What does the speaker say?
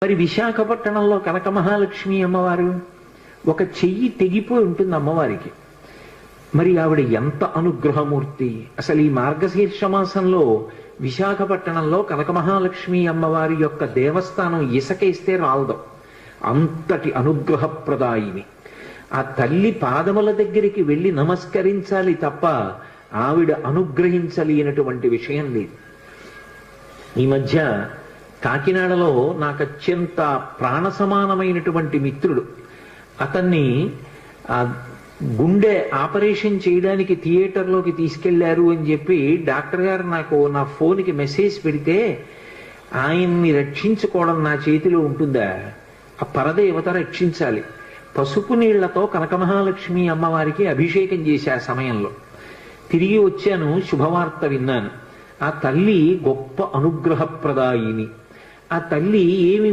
మరి విశాఖపట్నంలో కనక మహాలక్ష్మి అమ్మవారు ఒక చెయ్యి తెగిపోయి ఉంటుంది అమ్మవారికి. మరి ఆవిడ ఎంత అనుగ్రహమూర్తి! అసలు ఈ మార్గశీర్ష మాసంలో విశాఖపట్నంలో కనక మహాలక్ష్మి అమ్మవారి యొక్క దేవస్థానం ఇసకేస్తే రాలదు, అంతటి అనుగ్రహప్రదాయిని. ఆ తల్లి పాదముల దగ్గరికి వెళ్ళి నమస్కరించాలి తప్ప ఆవిడ అనుగ్రహించలేనటువంటి విషయం లేదు. ఈ మధ్య కాకినాడలో నాకు అత్యంత ప్రాణ సమానమైనటువంటి మిత్రుడు, అతన్ని గుండె ఆపరేషన్ చేయడానికి థియేటర్లోకి తీసుకెళ్లారు అని చెప్పి డాక్టర్ గారు నాకు నా ఫోన్కి మెసేజ్ పెడితే, ఆయన్ని రక్షించుకోవడం నా చేతిలో ఉంటుందా? ఆ పరదేవత రక్షించాలి. పసుపు నీళ్లతో కనక మహాలక్ష్మి అమ్మవారికి అభిషేకం చేశా సమయంలో. తిరిగి వచ్చాను, శుభవార్త విన్నాను. ఆ తల్లి గొప్ప అనుగ్రహప్రదాయిని. ఆ తల్లి ఏమి